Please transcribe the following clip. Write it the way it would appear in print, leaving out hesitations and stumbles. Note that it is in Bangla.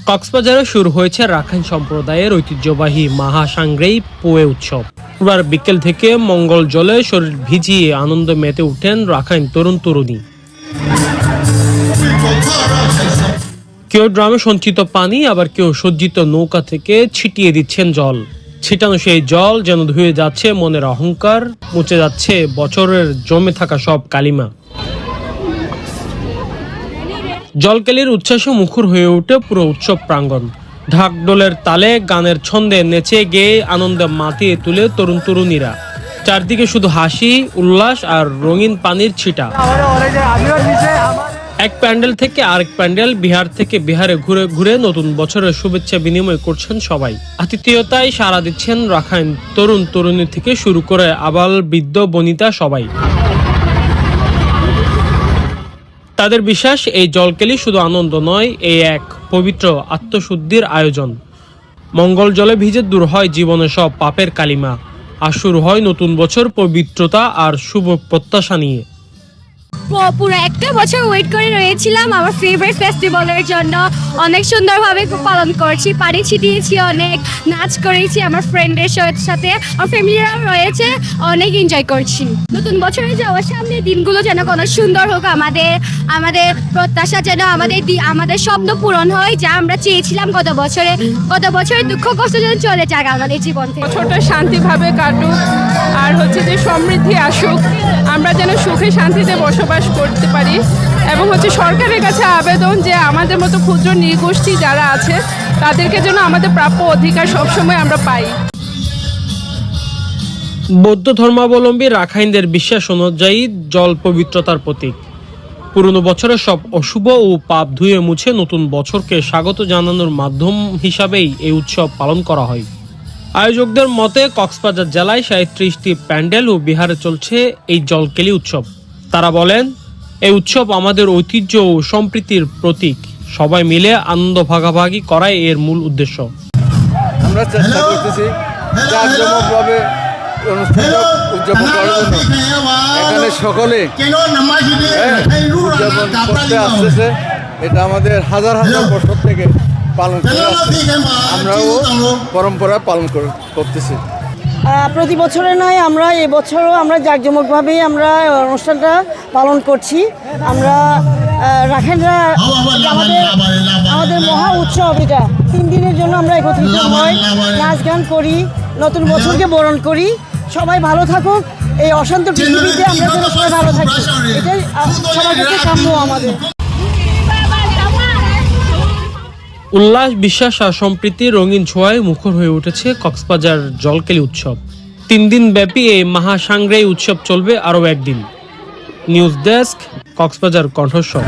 কক্সবাজারে শুরু হয়েছে রাখাইন সম্প্রদায়ের ঐতিহ্যবাহী মহাসাংগ্রেই পোয়ে উৎসব। রোববার বিকেল থেকে মঙ্গল জলে শরীর ভিজিয়ে আনন্দ মেতে উঠেন রাখাইন তরুণ তরুণী। কেউ ড্রামে সঞ্চিত পানি, আবার কেউ সজ্জিত নৌকা থেকে ছিটিয়ে দিচ্ছেন জল। ছিটানো সেই জল যেন ধুয়ে যাচ্ছে মনের অহংকার, মুছে যাচ্ছে বছরের জমে থাকা সব কালিমা। জলকেলির উচ্ছ্বাসে মুখর হয়ে ওঠে পুরো উৎসব প্রাঙ্গণ। ঢাকঢোলের তালে, গানের ছন্দে নেচে গেয়ে আনন্দে মাতিয়ে তুলে তরুণ তরুণীরা। চারদিকে শুধু হাসি, উল্লাস আর রঙিন পানির ছিটা। এক প্যান্ডেল থেকে আরেক প্যান্ডেল, বিহার থেকে বিহারে ঘুরে ঘুরে নতুন বছরের শুভেচ্ছা বিনিময় করছেন সবাই। আতিথেয়তায় সাড়া দিচ্ছেন রাখাইন তরুণ তরুণী থেকে শুরু করে আবাল বৃদ্ধ বনিতা সবাই। তাদের বিশ্বাস, এই জলকেলি শুধু আনন্দ নয়, এই এক পবিত্র আত্মশুদ্ধির আয়োজন। মঙ্গল জলে ভিজে দূর হয় জীবনের সব পাপের কালিমা, আর শুরু হয় নতুন বছর পবিত্রতা আর শুভ প্রত্যাশা নিয়ে। পুরো একটা বছর ওয়েট করে রয়েছিলাম আমার ফেভারিট ফেস্টিভ্যালের জন্য। অনেক সুন্দরভাবে পালন করছি, পানি ছিটিয়েছি, অনেক নাচ করেছি আমার ফ্রেন্ডের সাথে, আমার ফ্যামিলিরাও রয়েছে, অনেক এনজয় করছি। নতুন বছরে যাওয়ার সামনে দিনগুলো যেন কোনো সুন্দর হোক, আমাদের প্রত্যাশা যেন আমাদের স্বপ্ন পূরণ হয়, যা আমরা চেয়েছিলাম গত বছরের দুঃখ কষ্ট যেন চলে যাক আমাদের জীবন থেকে। বছরটা শান্তিভাবে কাটুক, আর যে সমৃদ্ধি আসুক, আমরা যেন সুখে শান্তিতে বসবাস করতে পারি। এবং সরকারের কাছে আবেদন যে আমাদের মতো ক্ষুদ্র নৃগোষ্ঠী যারা আছে তাদেরকে যেন আমাদের প্রাপ্য অধিকার সবসময় আমরা পাই। বৌদ্ধ ধর্মাবলম্বী রাখাইনদের বিশ্বাস অনুযায়ী জল পবিত্রতার প্রতীক। পুরনো বছরের সব অশুভ ও পাপ ধুয়ে মুছে নতুন বছরকে স্বাগত জানানোর মাধ্যম হিসাবেই এই উৎসব পালন করা হয়। আয়োজকদের মতে কক্সবাজার জেলায় ৩৭টি প্যান্ডেল ও বিহারে চলছে এই জলকেলি উৎসব। তারা বলেন, এই উৎসব আমাদের ঐতিহ্য ও সম্প্রীতির প্রতীক। সবাই মিলে আনন্দ ভাগাভাগি করাই এর মূল উদ্দেশ্য। আমরা চেষ্টা করতেছি জাঁকজমকভাবে অনুষ্ঠানটা উদযাপন করার জন্য। এখানে সকলে উদযাপন করতে আসতেছে। এটা আমাদের হাজার হাজার বছর থেকে পালন করে আসছে, আমরাও পরম্পরা পালন করতেছি। প্রতি বছরে নয়, আমরা এবছরও আমরা জাঁকজমকভাবেই আমরা অনুষ্ঠানটা পালন করছি। আমরা রাখাইনরা আমাদের মহা উৎসব, এটা 3 দিনের জন্য আমরা একত্রিত হই, নাচ গান করি, নতুন বছরকে বরণ করি। সবাই ভালো থাকুক, এই অশান্ত পৃথিবীতে আমরা যেন সবাই ভালো থাকি, এটাই সবার কাছে কাম্য আমাদের। উল্লাস, বিশ্বাস আর সম্প্রীতির রঙিন ছোঁয়ায় মুখর হয়ে উঠেছে কক্সবাজার জলকেলি উৎসব। 3 দিন ব্যাপী এই মহাসাংগ্রেই উৎসব চলবে আরও একদিন। নিউজ ডেস্ক, কক্সবাজার কণ্ঠস্বর।